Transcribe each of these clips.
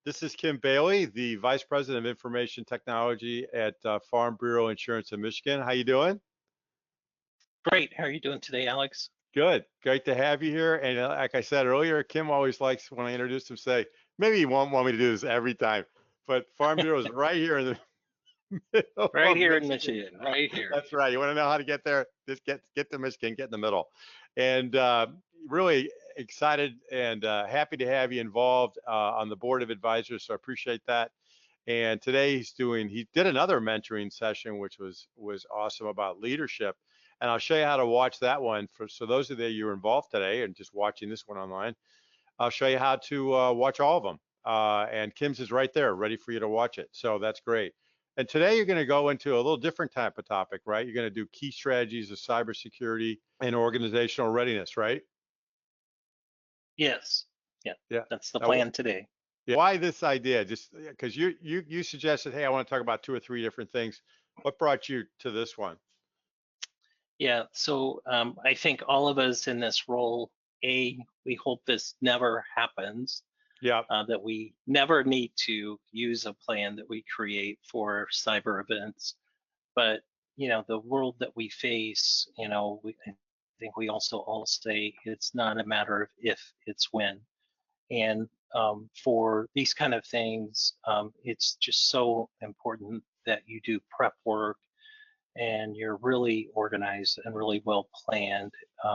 This is Kim Bailey, the Vice President of Information Technology at Farm Bureau Insurance in Michigan. How you doing? Great. How are you doing today, Alex? Good. Great to have you here. And like I said earlier, Kim always likes when I introduce him, say, maybe he won't want me to do this every time, but Farm Bureau is right here in the middle Right of here in Michigan. Michigan, right here. That's right. You want to know how to get there? Just get to Michigan, get in the middle. And really excited and happy to have you involved on the board of advisors. So I appreciate that. And today he did another mentoring session, which was awesome about leadership. And I'll show you how to watch that one. So those of you who are involved today and just watching this one online, I'll show you how to watch all of them. And Kim's is right there, ready for you to watch it. So that's great. And today you're going to go into a little different type of topic, right? You're going to do key strategies of cybersecurity and organizational readiness, right? Yes. Yeah. Yeah. That's the Now, plan today. yeah. Why this idea? Just because you suggested, hey, I want to talk about two or three different things. What brought you to this one? Yeah. So I think all of us in this role, we hope this never happens, Yeah. that we never need to use a plan that we create for cyber events. But, the world that we face, I think we also all say it's not a matter of if, it's when. And for these kind of things, it's just so important that you do prep work and you're really organized and really well planned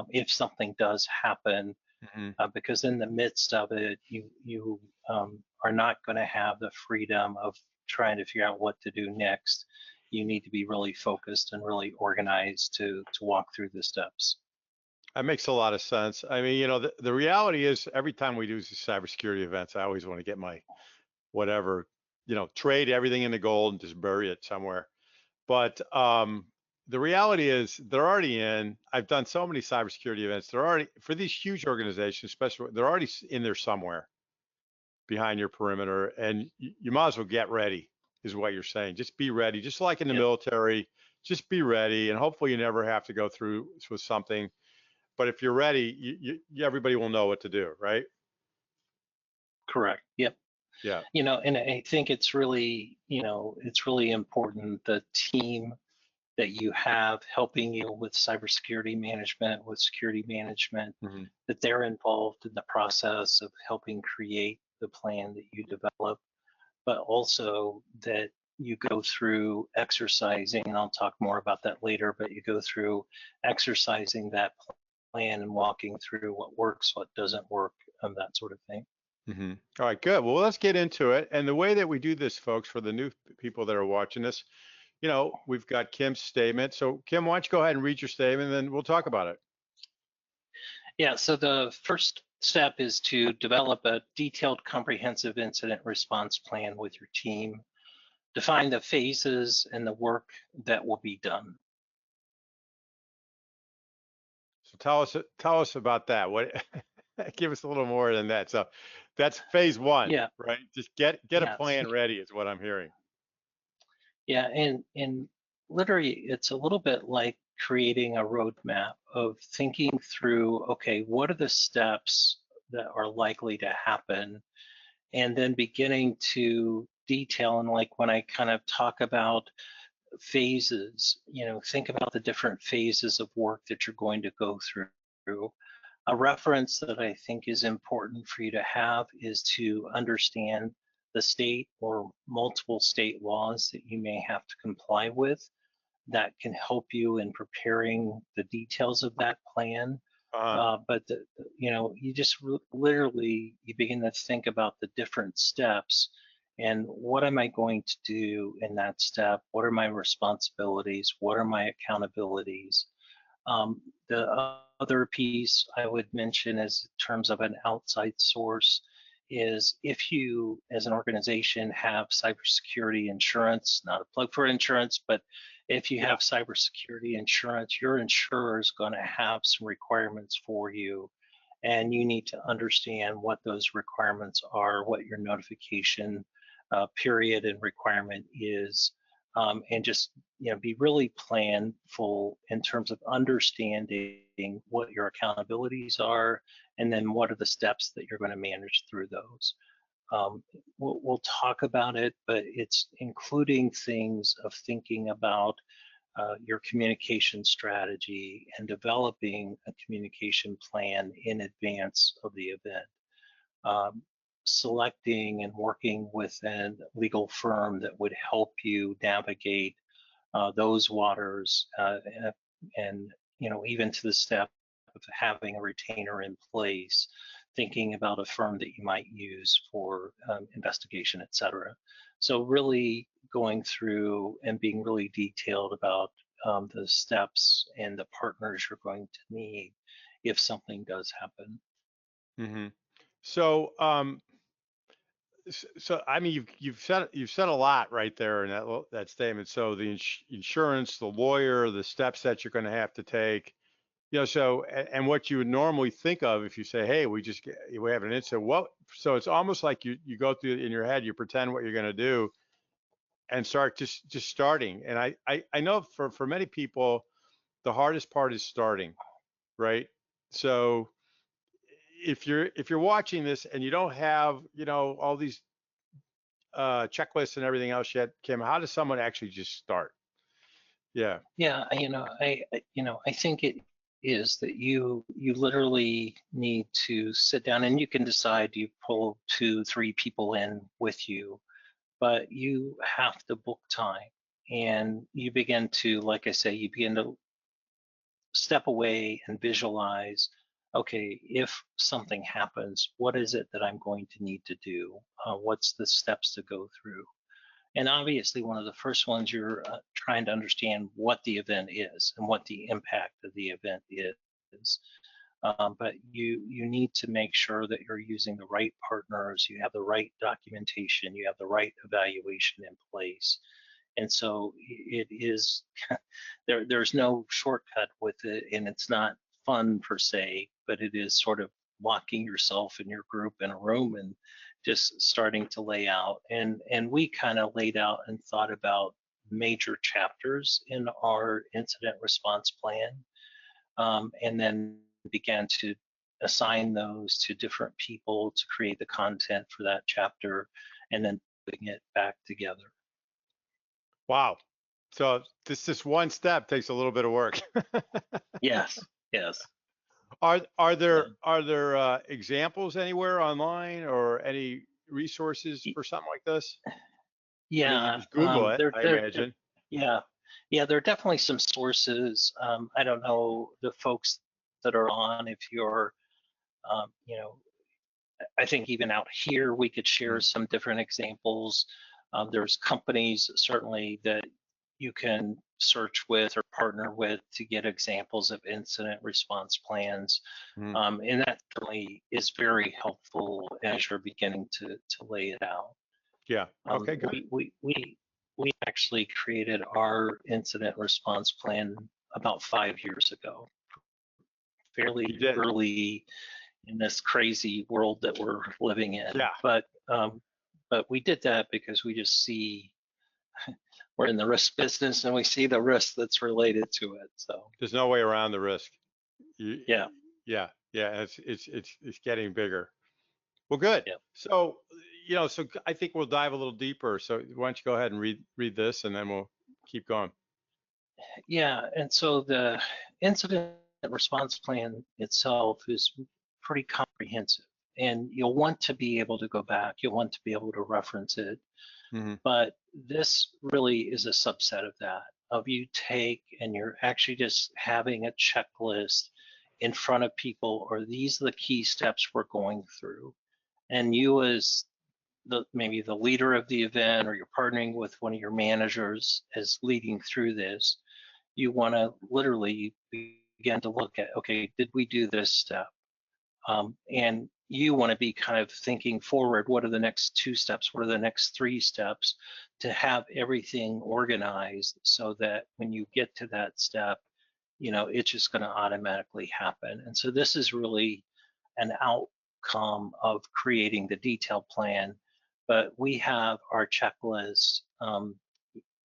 if something does happen, Hmm. because in the midst of it, you are not going to have the freedom of trying to figure out what to do next. You need to be really focused and really organized to walk through the steps. That makes a lot of sense. I mean, the reality is every time we do these cybersecurity events, I always want to get my whatever, trade everything into gold and just bury it somewhere. But the reality is they're already in. I've done so many cybersecurity events. They're already for these huge organizations, especially they're already in there somewhere behind your perimeter, and you might as well get ready, is what you're saying. Just be ready, just like in the Yep, military. Just be ready, and hopefully you never have to go through with something. But if you're ready, everybody will know what to do, right? correct. Yep. Yeah. And I think it's really important the team that you have helping you with cybersecurity management, with security management, Hmm. that they're involved in the process of helping create the plan that you develop, but also that you go through exercising, and I'll talk more about that later, but you go through exercising that plan and walking through what works, what doesn't work, that sort of thing. Hmm. All right, good. Well, let's get into it. And the way that we do this, folks, for the new people that are watching this, we've got Kim's statement. So, Kim, why don't you go ahead and read your statement, and then we'll talk about it. Yeah, so the first step is to develop a detailed, comprehensive incident response plan with your team. Define the phases and the work that will be done. So, tell us about that. What? Give us a little more than that. So, that's phase one, Yeah, right? Just get a yeah, plan ready, is what I'm hearing. yeah, and literally, it's a little bit like creating a roadmap of thinking through, okay, what are the steps that are likely to happen, and then beginning to detail. And like when I kind of talk about phases, think about the different phases of work that you're going to go through. A reference that I think is important for you to have is to understand the state or multiple state laws that you may have to comply with that can help you in preparing the details of that plan. Uh, But you just literally you begin to think about the different steps and what am I going to do in that step? What are my responsibilities? What are my accountabilities? The other piece I would mention is in terms of an outside source is if you as an organization have cybersecurity insurance, not a plug for insurance, but if you yeah. have cybersecurity insurance, your insurer is going to have some requirements for you, and you need to understand what those requirements are, what your notification period and requirement is, and just be really planful in terms of understanding what your accountabilities are, and then what are the steps that you're going to manage through those. we'll talk about it, but it's including things of thinking about your communication strategy and developing a communication plan in advance of the event. Selecting and working with a legal firm that would help you navigate those waters, and even to the step of having a retainer in place, thinking about a firm that you might use for investigation, et cetera. So really going through and being really detailed about the steps and the partners you're going to need if something does happen. Hmm. So, so I mean, you've said a lot right there in that statement. So the insurance, the lawyer, the steps that you're going to have to take, So and what you would normally think of if you say, hey, we have an incident. So it's almost like you go through in your head, you pretend what you're going to do and start just starting. And I know for many people, the hardest part is starting, right? So if you're watching this and you don't have all these checklists and everything else yet, Kim, how does someone actually just start? Yeah. Yeah, I think it is that you literally need to sit down, and you can decide you pull 2, 3 people in with you, but you have to book time, and you begin to, like I say, you begin to step away and visualize, okay, if something happens, what is it that I'm going to need to do? What's the steps to go through? And obviously, one of the first ones, you're trying to understand what the event is and what the impact of the event is. But you need to make sure that you're using the right partners, you have the right documentation, you have the right evaluation in place. And so it is there's no shortcut with it, and it's not fun per se, but it is sort of locking yourself and your group in a room and just starting to lay out. And we kind of laid out and thought about major chapters in our incident response plan, and then began to assign those to different people to create the content for that chapter, and then putting it back together. Wow. So this one step takes a little bit of work. Yes, yes. Are Yeah. there examples anywhere online or any resources for something like this? I mean, you Yeah, just Google it, there, I there, imagine. yeah, yeah, there are definitely some sources. I don't know the folks that are on. If you're, um, you know, I think even out here we could share Mm, some different examples. There's companies certainly that you can search with or partner with to get examples of incident response plans, mm. and that certainly is very helpful as you're beginning to lay it out. Yeah. Um, Okay, good. we, we, we, we actually created our incident response plan about 5 years ago, You fairly did. early in this crazy world that we're living in. Yeah. But we did that because we just see we're in the risk business and we see the risk that's related to it. So There's no way around the risk. You, yeah, yeah. Yeah. It's getting bigger. Well, good. yeah, So, I think we'll dive a little deeper. So why don't you go ahead and read this and then we'll keep going. yeah. And so the incident response plan itself is pretty comprehensive, and you'll want to be able to go back. You'll want to be able to reference it. Hmm. But this really is a subset of that, of you take and you're actually just having a checklist in front of people, or these are the key steps we're going through. And you as maybe the leader of the event, or you're partnering with one of your managers as leading through this, you want to literally begin to look at, okay, did we do this step? And you want to be kind of thinking forward, what are the next 2 steps? What are the next 3 steps, to have everything organized so that when you get to that step, it's just going to automatically happen. And so this is really an outcome of creating the detailed plan. But we have our checklist.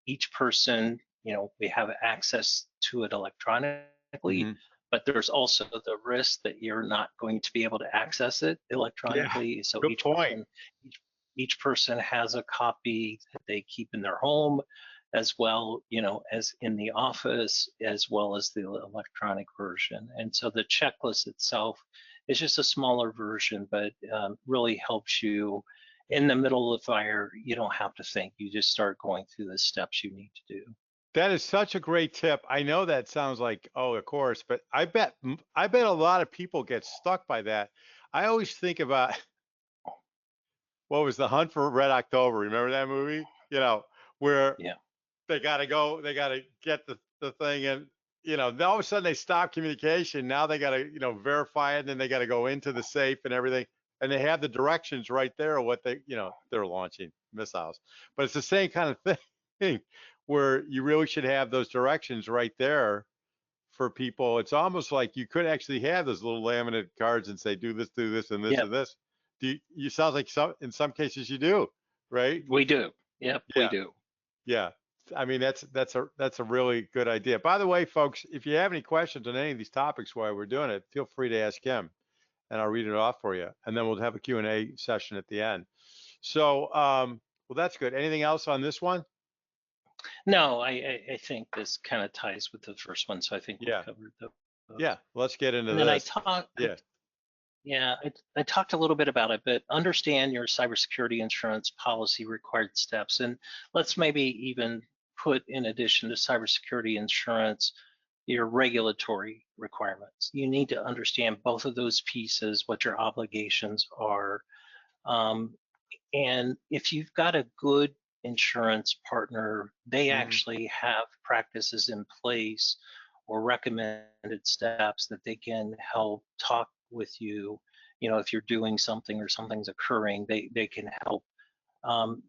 Each person, we have access to it electronically, Hmm. but there's also the risk that you're not going to be able to access it Yeah. electronically. So Good point. each person has a copy that they keep in their home, as well, as in the office, as well as the electronic version. And so the checklist itself is just a smaller version, but really helps you in the middle of the fire. You don't have to think. You just start going through the steps you need to do. That is such a great tip. I know that sounds like, oh, of course, but I bet a lot of people get stuck by that. I always think about what was The Hunt for Red October. Remember that movie? Where Yeah. they got to go, they got to get the thing, and then all of a sudden they stop communication. Now they got to verify it, and then they got to go into the safe and everything, and they have the directions right there of what they're launching missiles. But it's the same kind of thing where you really should have those directions right there for people. It's almost like you could actually have those little laminate cards and say, do this, and this, Yep, and this. You sounds like in some cases you do, right? we do. Yep, we Yeah. do. Yeah. I mean, that's a really good idea. By the way, folks, if you have any questions on any of these topics while we're doing it, feel free to ask him and I'll read it off for you. And then we'll have a Q&A session at the end. So, well, that's good. Anything else on this one? No, I think this kind of ties with the first one, so I think we've Yeah. covered those. Yeah. Let's get into And then this. Yeah. I talked a little bit about it, but understand your cybersecurity insurance policy required steps. And let's maybe even put, in addition to cybersecurity insurance, your regulatory requirements. You need to understand both of those pieces, what your obligations are. And if you've got a good insurance partner, they Mhm. actually have practices in place or recommended steps that they can help talk with you. If you're doing something or something's occurring, they can help.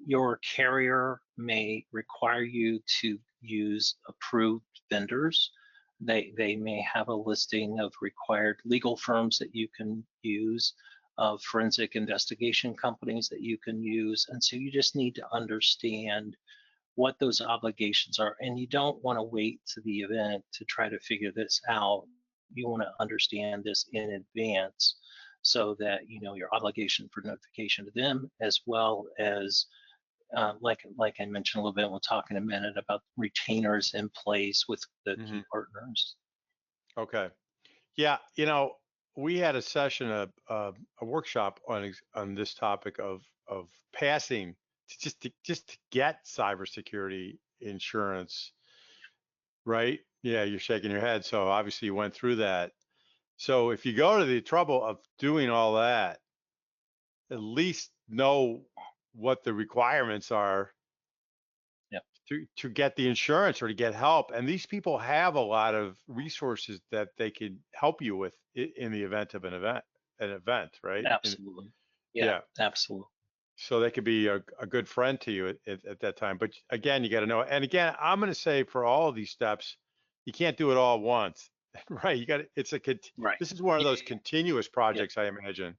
Your carrier may require you to use approved vendors. They may have a listing of required legal firms that you can use, of forensic investigation companies that you can use. And so you just need to understand what those obligations are. And you don't want to wait to the event to try to figure this out. You want to understand this in advance so that you know your obligation for notification to them, as well as like I mentioned a little bit, we'll talk in a minute about retainers in place with the key Mhm. partners. Okay. Yeah. We had a session, a workshop on this topic of passing just to get cybersecurity insurance, right? Yeah, you're shaking your head. So obviously you went through that. So if you go to the trouble of doing all that, at least know what the requirements are Yep, to get the insurance or to get help. And these people have a lot of resources that they could help you with in the event of an event, right? absolutely. Yeah, Yeah. absolutely. So they could be a good friend to you at that time. But again, you got to know. And again, I'm going to say for all of these steps, you can't do it all at once, right? Right. This is one of Yeah, those continuous yeah. projects, I imagine.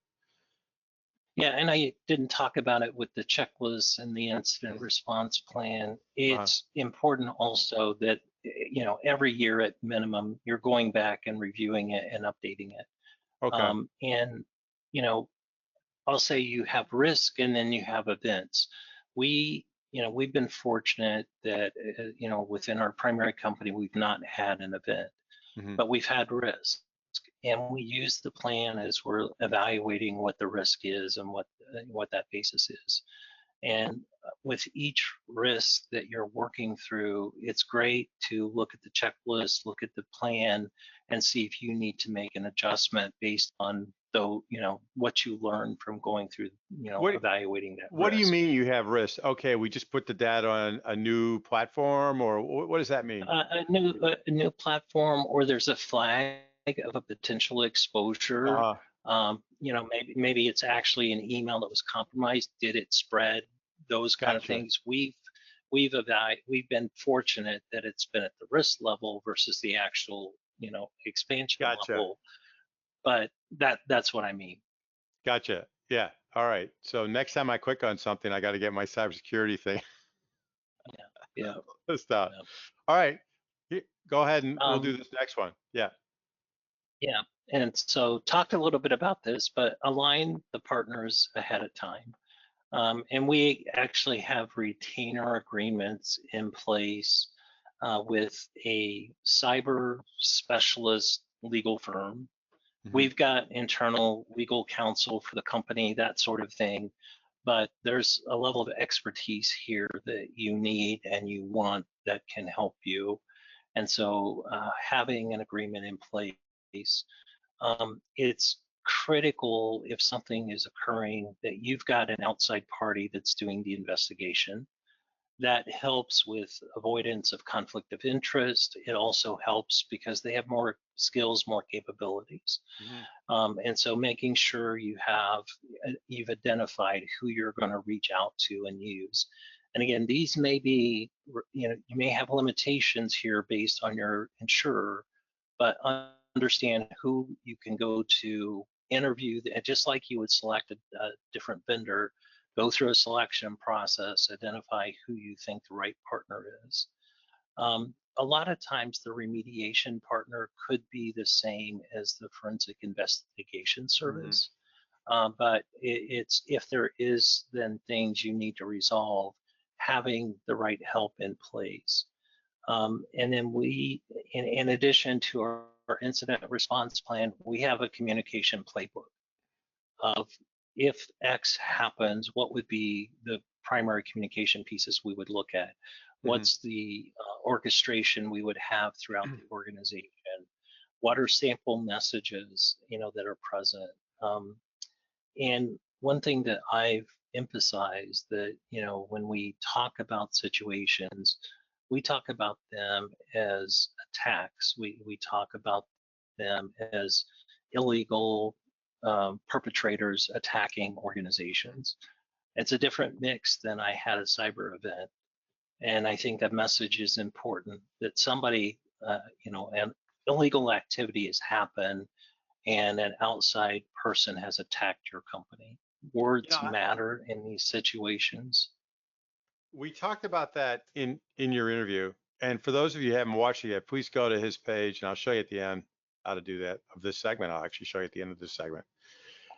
Yeah, and I didn't talk about it with the checklist and the incident Mhm. response plan. Uh, It's important also that, every year at minimum, you're going back and reviewing it and updating it. okay. And, you know, I'll say you have risk and then you have events. We've been fortunate that, within our primary company, we've not had an event, Hmm. but we've had risk. And we use the plan as we're evaluating what the risk is and what that basis is. And with each risk that you're working through, it's great to look at the checklist, look at the plan, and see if you need to make an adjustment based on what you learned from going through, What evaluating that What do you risk. mean you have risk? Okay, we just put the data on a new platform, or what does that mean? A new platform, or there's a flag of a potential exposure. Uh, Maybe it's actually an email that was compromised. Did it spread? Those kind of gotcha, things. We've been fortunate that it's been at the risk level versus the actual expansion gotcha, level. But that's what I mean. gotcha. Yeah. All right. So next time I click on something, I got to get my cybersecurity thing Yeah. list out. Yeah. All right. Go ahead and we'll do Um, this next one. Yeah. yeah. And so talked a little bit about this, but align the partners ahead of time. And we actually have retainer agreements in place with a cyber specialist legal firm. Hmm. We've got internal legal counsel for the company, that sort of thing. But there's a level of expertise here that you need and you want that can help you. And so having an agreement in place, it's critical if something is occurring that you've got an outside party that's doing the investigation. That helps with avoidance of conflict of interest. It also helps because they have more skills, more capabilities. Hmm. And so making sure you've identified who you're going to reach out to and use. And again, these may be, you may have limitations here based on your insurer, but understand who you can go to interview, just like you would select a different vendor, go through a selection process, identify who you think the right partner is. A lot of times the remediation partner could be the same as the forensic investigation Hmm. service, but it's if there is then things you need to resolve, having the right help in place. And then in addition to our incident response plan, we have a communication playbook of if X happens, what would be the primary communication pieces we would look at? Hmm. What's the orchestration we would have throughout the organization? What are sample messages, that are present? And one thing that I've emphasized that, when we talk about situations, we talk about them as attacks. We talk about them as illegal perpetrators attacking organizations. It's a different mix than I had a cyber event. And I think that message is important that somebody, an illegal activity has happened and an outside person has attacked your company. You Words know, matter in these situations. we talked about that in your interview. And for those of you who haven't watched it yet, please go to his page, and I'll show you at the end how to do that of this segment. I'll actually show you at the end of this segment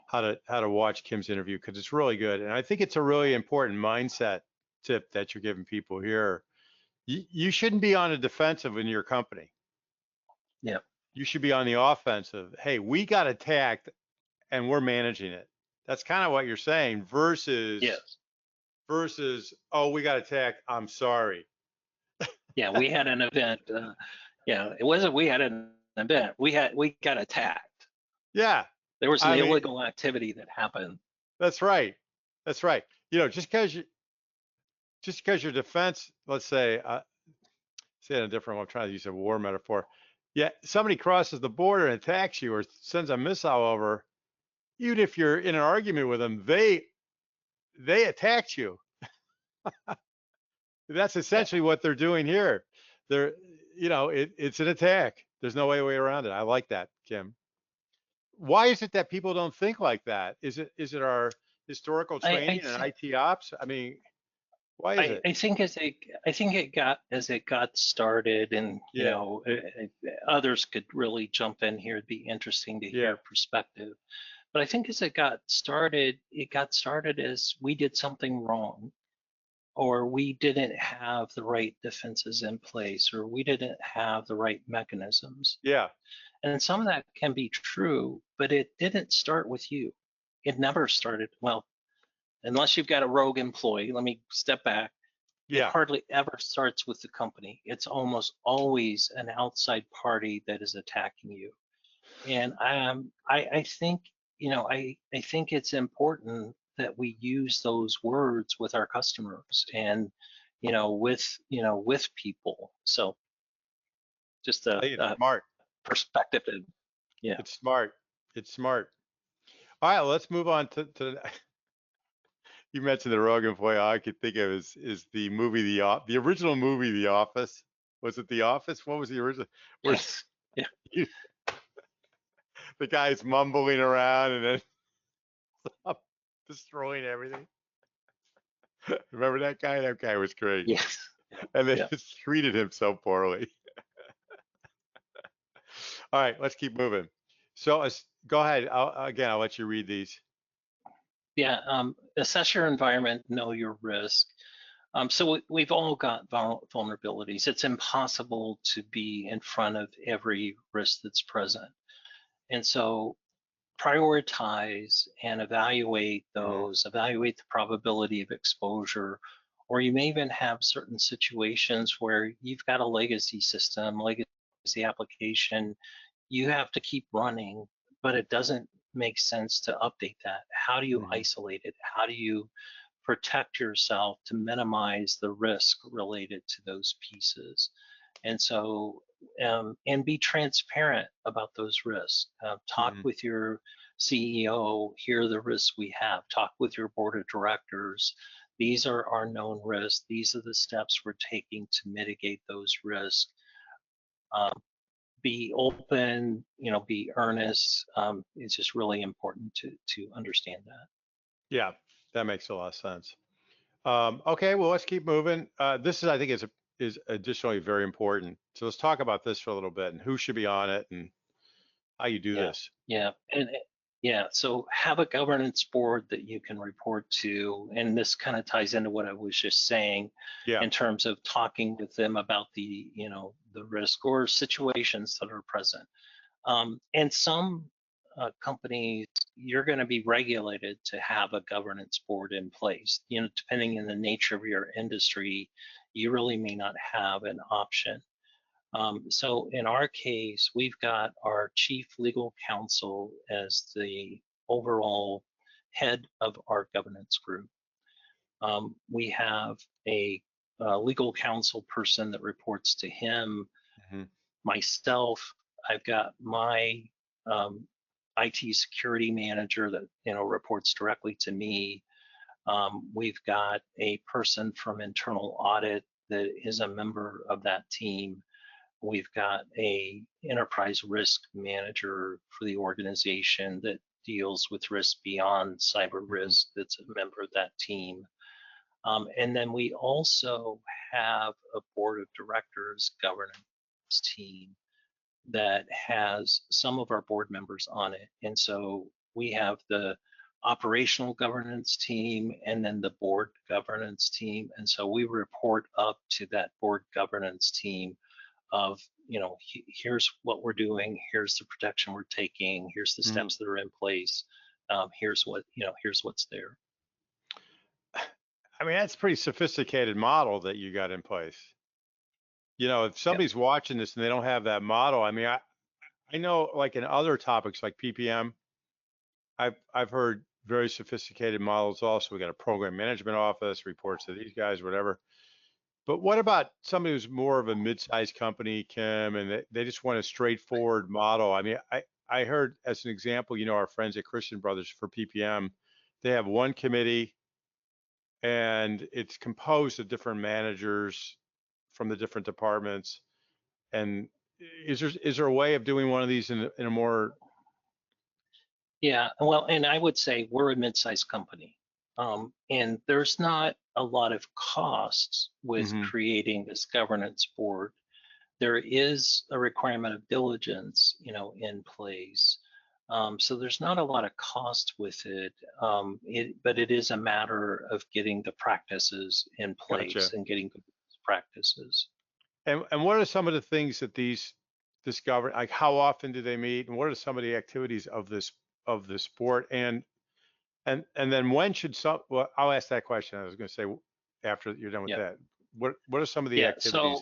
how to watch Kim's interview because it's really good. And I think it's a really important mindset tip that you're giving people here. You shouldn't be on the defensive in your company. Yeah. You should be on the offensive. Hey, we got attacked and we're managing it. That's kind of what you're saying Yes. versus, oh, we got attacked. I'm sorry. Yeah. We had an event. It wasn't we had an event. We got attacked. Yeah. There was an I mean, illegal activity that happened. that's right. That's right. Just because your defense, let's say, say it in a different way, I'm trying to use a war metaphor. Yeah, somebody crosses the border and attacks you or sends a missile over, even if you're in an argument with them, they attacked you. That's Yeah. essentially what they're doing here. They're, it's an attack. There's no way around it. I like that, Kim. Why is it that people don't think like that? Is it our historical I I, training and th- IT ops? I mean, why is it? I think as it got started, and Yeah, others could really jump in here. It'd be interesting to yeah, hear perspective. But I think as it got started as we did something wrong, or we didn't have the right defenses in place, or we didn't have the right mechanisms. yeah. And some of that can be true, but it didn't start with you. It never started, well, unless you've got a rogue employee. Let me step back. It Yeah. hardly ever starts with the company. It's almost always an outside party that is attacking you. And I think, I think it's important that we use those words with our customers and, with people. So just I think it's a smart. perspective. Yeah. It's smart. It's smart. All right, let's move on to you mentioned the rogue employee. All I could think of is the movie the original movie The Office. Was it The Office? What was the original? Where Yes. Yeah. you, the guy's mumbling around and then destroying everything. Remember that guy? That guy was great. Yes. And they Yeah. just treated him so poorly. All right, let's keep moving. So go ahead. I'll let you read these. Yeah, assess your environment, know your risk. So we've all got vulnerabilities. It's impossible to be in front of every risk that's present. And so prioritize and evaluate Mhm. those, evaluate the probability of exposure, or you may even have certain situations where you've got a legacy system, legacy application, you have to keep running, but it doesn't make sense to update that. How do you Mhm. isolate it? How do you protect yourself to minimize the risk related to those pieces? And so, and be transparent about those risks. Talk Mhm. with your CEO, here are the risks we have. Talk with your board of directors. These are our known risks. These are the steps we're taking to mitigate those risks. Um, be open, be earnest. It's just really important to understand that. Yeah, that makes a lot of sense. Okay, well, let's keep moving. This is, I think, is additionally very important. So let's talk about this for a little bit and who should be on it and how you do Yeah, this. yeah, and yeah. So have a governance board that you can report to, and this kind of ties into what I was just saying, Yeah. in terms of talking with them about the risk or situations that are present. And some companies, you're going to be regulated to have a governance board in place. Depending on the nature of your industry, you really may not have an option. So in our case, we've got our chief legal counsel as the overall head of our governance group. We have a legal counsel person that reports to him. Hmm. Myself, I've got my um, IT security manager that reports directly to me. We've got a person from internal audit that is a member of that team. We've got a enterprise risk manager for the organization that deals with risk beyond cyber Hmm. risk that's a member of that team. And then we also have a board of directors governance team that has some of our board members on it. And so we have the operational governance team and then the board governance team. And so we report up to that board governance team of, here's what we're doing, here's the protection we're taking, here's the Hmm. steps that are in place, here's what's there. I mean, that's a pretty sophisticated model that you got in place. If Yep. somebody's watching this and they don't have that model, I mean, I know like in other topics like PPM, I've heard very sophisticated models also. We got a program management office, reports to these guys, whatever. But what about somebody who's more of a mid-sized company, Kim, and they just want a straightforward model? I mean, I heard as an example, our friends at Christian Brothers for PPM, they have one committee and it's composed of different managers from the different departments. And is there a way of doing one of these in a more Yeah, well, and I would say we're a mid-sized company, and there's not a lot of costs with hmm creating this governance board. There is a requirement of diligence, in place. So there's not a lot of cost with it, but it is a matter of getting the practices in place Gotcha. and getting the practices. And what are some of the things that this govern like how often do they meet and what are some of the activities of this sport and then when should some well I'll ask that question. I was going to say after you're done with Yeah, that. What are some of the yeah. activities?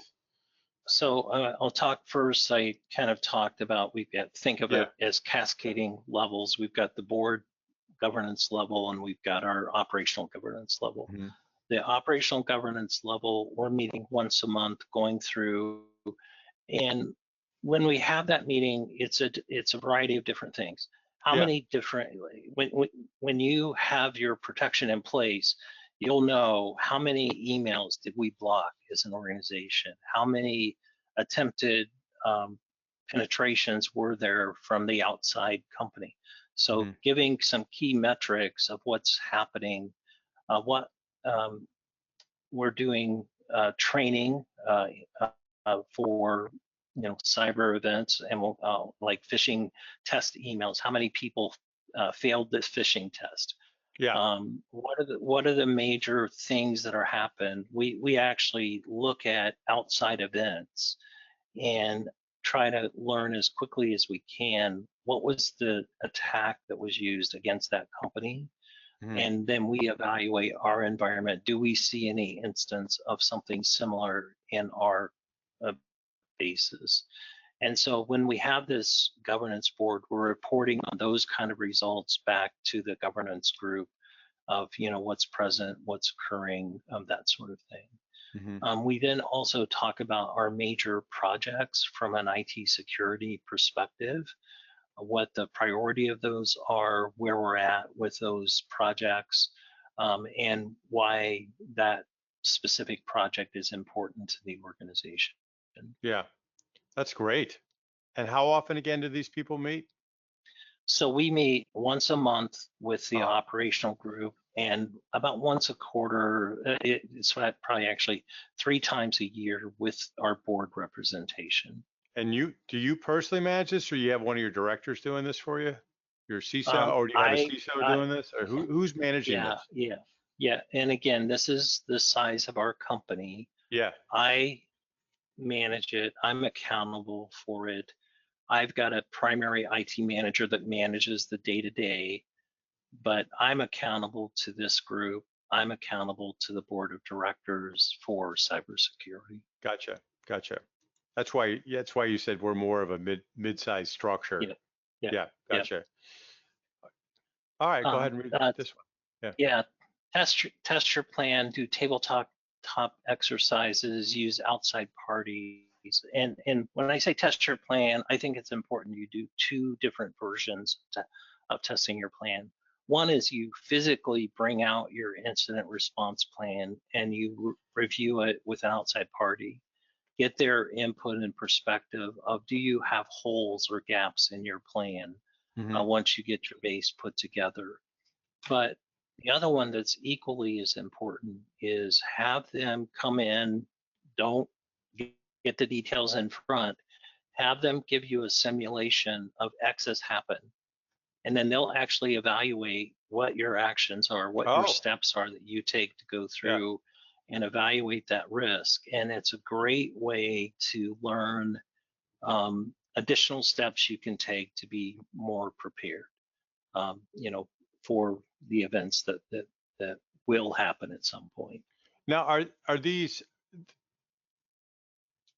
So I'll talk first. I kind of talked about we've got think of Yeah. it as cascading levels. We've got the board governance level and we've got our operational governance level. Hmm. The operational governance level, we're meeting once a month, going through, and when we have that meeting, it's a variety of different things. How Yeah. many different when you have your protection in place, you'll know how many emails did we block as an organization, how many attempted um, penetrations were there from the outside company. So Hmm. giving some key metrics of what's happening, what um, we're doing training for cyber events, and we'll like phishing test emails. How many people failed this phishing test? Yeah. What are the major things that are happened? We actually look at outside events and try to learn as quickly as we can what was the attack that was used against that company, Mhm. and then we evaluate our environment. Do we see any instance of something similar in our uh, bases? And so when we have this governance board, we're reporting on those kind of results back to the governance group of, what's present, what's occurring, that sort of thing. Mhm. We then also talk about our major projects from an IT security perspective, what the priority of those are, where we're at with those projects, and why that specific project is important to the organization. Yeah. That's great. And how often again do these people meet? So we meet once a month with the Uh-huh. operational group and about once a quarter, it's probably actually 3 times a year with our board representation. And do you personally manage this, or you have one of your directors doing this for you? Your CISO, Um, or do you have a I, CISO I, doing this, or who's managing yeah, this? yeah, yeah. And again, this is the size of our company. Yeah. I manage it. I'm accountable for it. I've got a primary IT manager that manages the day to day, but I'm accountable to this group. I'm accountable to the board of directors for cybersecurity. Gotcha. Gotcha. That's why you said we're more of a mid-sized structure. Yeah, yeah, Yeah. yeah. Gotcha. All right. Go ahead Um, and read uh, this one. Yeah. yeah, test your plan, do tabletop exercises, use outside parties. And when I say test your plan, I think it's important you do two different versions of testing your plan. One is you physically bring out your incident response plan and you review it with an outside party. Get their input and perspective of, do you have holes or gaps in your plan Hmm. once you get your base put together. But the other one that's equally as important is have them come in, don't get the details in front, have them give you a simulation of X has happened. And then they'll actually evaluate what your actions are, what your Oh, steps are that you take to go yeah. through and evaluate that risk. And it's a great way to learn additional steps you can take to be more prepared, um, you know, for the events that will happen at some point. Now, are these?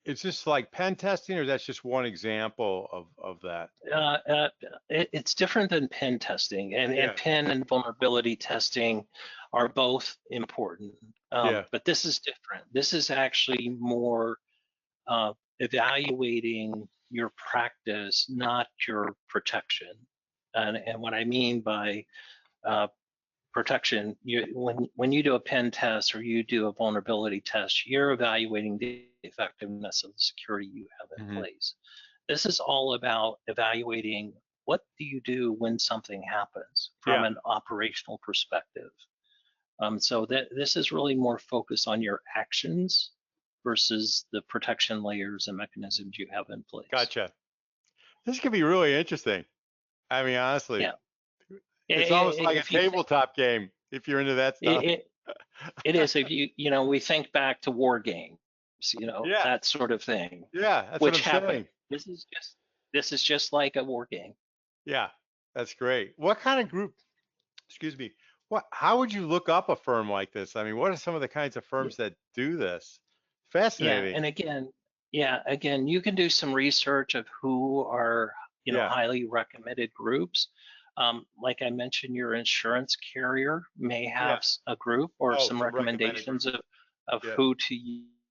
Is this like pen testing, or that's just one example of that? Uh, uh, it's different than pen testing, and Yeah. pen and vulnerability testing are both important, Yeah. but this is different. This is actually more evaluating your practice, not your protection. And what I mean by uh, protection, when you do a pen test or you do a vulnerability test, you're evaluating the effectiveness of the security you have in Hmm. place. This is all about evaluating what do you do when something happens from Yeah. an operational perspective. So that this is really more focused on your actions versus the protection layers and mechanisms you have in place. Gotcha. This could be really interesting. I mean, honestly, Yeah, it's almost like a if you think tabletop game if you're into that stuff. it, it is, if we think back to war games, Yeah. that sort of thing, Yeah. That's what which I'm happen. saying. This is just like a war game. Yeah. That's great. What kind of group? Excuse me. How would you look up a firm like this? I mean, what are some of the kinds of Yeah, firms that do this? yeah, Fascinating. and again, you can do some research of who are Yeah. highly recommended groups. Like I mentioned, your insurance carrier may Yeah. have a group or Oh, some some recommended recommendations groups. of Yeah. who to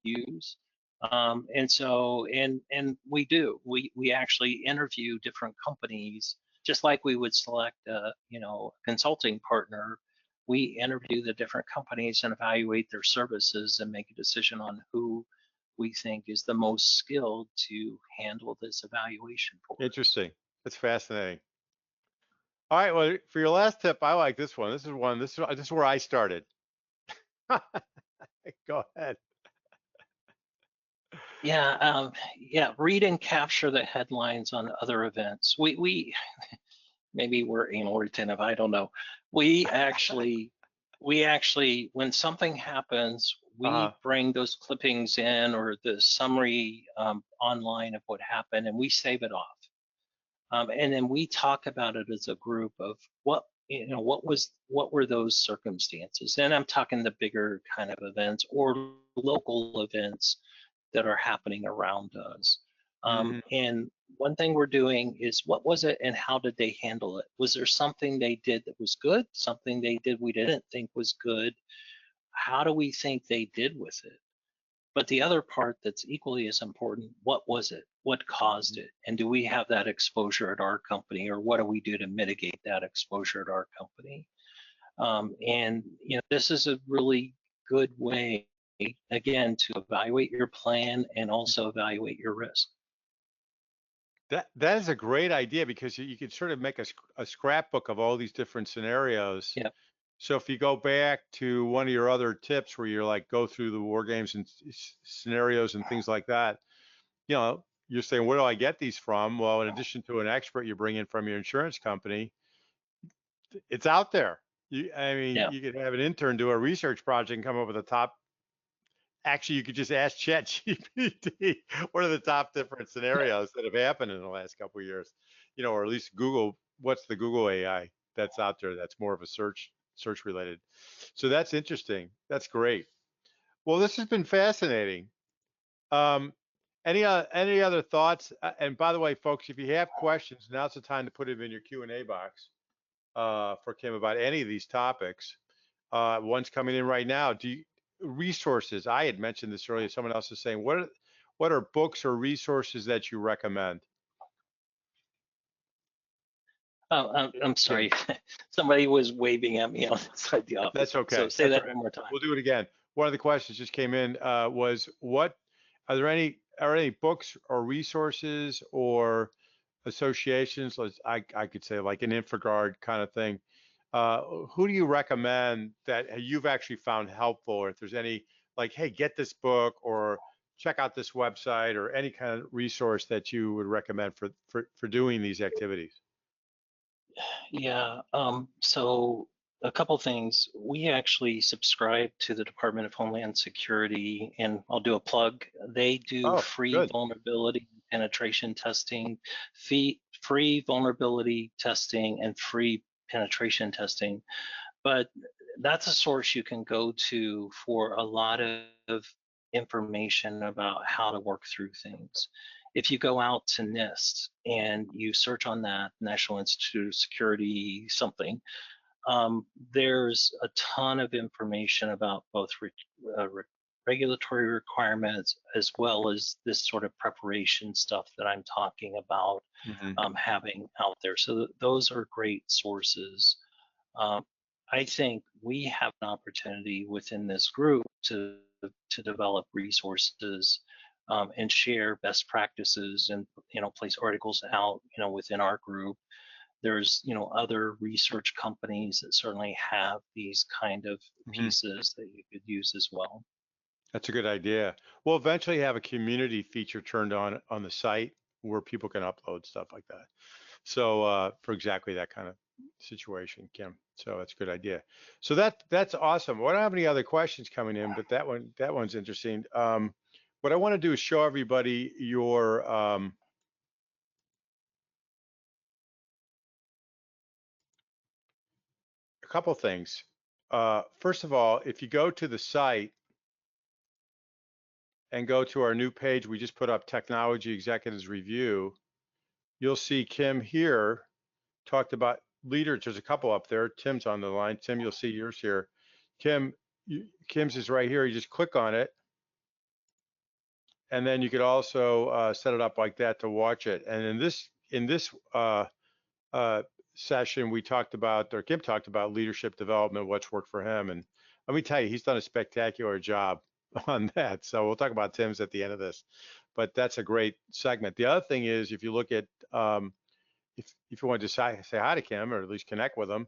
use. And so, and we actually interview different companies, just like we would select a consulting partner. We interview the different companies and evaluate their services and make a decision on who we think is the most skilled to handle this evaluation for us. Interesting. That's fascinating. All right. Well, for your last tip, I like this one. This is where I started. Go ahead. Yeah, read and capture the headlines on other events. We maybe we're anal retentive, I don't know. We actually, when something happens, Uh-huh. we bring those clippings in or the summary online of what happened, and we save it off. And then we talk about it as a group of what were those circumstances. And I'm talking the bigger kind of events or local events that are happening around us. Hmm. And one thing we're doing is what was it and how did they handle it? Was there something they did that was good? Something they did we didn't think was good? How do we think they did with it? But the other part that's equally as important, what was it? What caused it? And do we have that exposure at our company, or what do we do to mitigate that exposure at our company? And this is a really good way, again, to evaluate your plan and also evaluate your risk. That is a great idea because you could sort of make a scrapbook of all these different scenarios. Yeah, So if you go back to one of your other tips where you're like go through the war games and scenarios and things like that, you're saying, where do I get these from? Well, in addition to an expert you bring in from your insurance company, it's out there. I mean, yeah, you could have an intern do a research project and come up with a top. Actually, you could just ask ChatGPT what are the top different scenarios that have happened in the last couple of years, or at least Google. What's the Google AI that's out there that's more of a search related? So that's interesting. That's great. Well, this has been fascinating. Um, any other thoughts? And by the way, folks, if you have questions, now's the time to put them in your Q&A box for Kim about any of these topics. One's coming in right now. Resources? I had mentioned this earlier. Someone else is saying, what are books or resources that you recommend? Oh, I'm Kim, sorry. Somebody was waving at me outside the that's office. So okay. say That's that all right. one more time. We'll do it again. One of the questions just came in was, what are any books or resources or associations? I could say like an InfraGard kind of thing. Who do you recommend that you've actually found helpful, or if there's any like, hey, get this book or check out this website or any kind of resource that you would recommend for doing these activities? Yeah. So a couple things. We actually subscribe to the Department of Homeland Security, and I'll do a plug. They do Oh, free good. vulnerability penetration testing, free vulnerability testing, and free penetration testing. But that's a source you can go to for a lot of information about how to work through things. If you go out to NIST and you search on that, National Institute of Security something, there's a ton of information about both regulatory requirements as well as this sort of preparation stuff that I'm talking about Hmm. having out there. So those are great sources. Um, I think we have an opportunity within this group to develop resources and share best practices and place articles out within our group. There's other research companies that certainly have these kind of Hmm. pieces that you could use as well. That's a good idea. We'll eventually have a community feature turned on the site where people can upload stuff like that. So for exactly that kind of situation, Kim. So that's a good idea. So that's awesome. We don't have any other questions coming in, but that one's interesting. What I want to do is show everybody your a couple things. First of all, if you go to the site and go to our new page, we just put up Technology Executives Review. You'll see Kim here talked about leaders. There's a couple up there. Tim's on the line. Tim, you'll see yours here. Kim, Kim's is right here. You just click on it, and then you could also set it up like that to watch it. And in this uh, session, we talked about, or Kim talked about leadership development, what's worked for him. And let me tell you, he's done a spectacular job on that. So we'll talk about Tim's at the end of this, but that's a great segment. The other thing is, if you look at if you want to say hi to Kim or at least connect with him,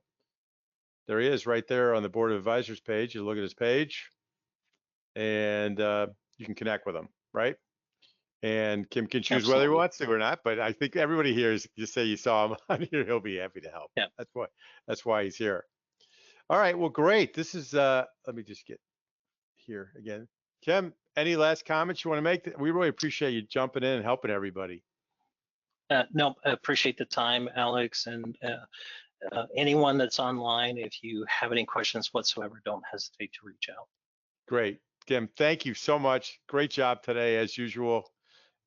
there he is right there on the Board of Advisors page. You look at his page and you can connect with him, right? And Kim can choose whether he Absolutely. wants to or not, but I think everybody here is, just say you saw him on here, he'll be happy to help. Yeah. That's why he's here. All right. Well, great. This is, let me just get here again. Kim, any last comments you want to make? We really appreciate you jumping in and helping everybody. No, I appreciate the time, Alex, and anyone that's online, if you have any questions whatsoever, don't hesitate to reach out. Great. Kim, thank you so much. Great job today, as usual.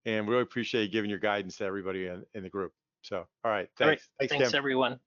And really appreciate you giving your guidance to everybody in the group. So, all right. All right, Thanks. Thanks, thanks Kim. everyone.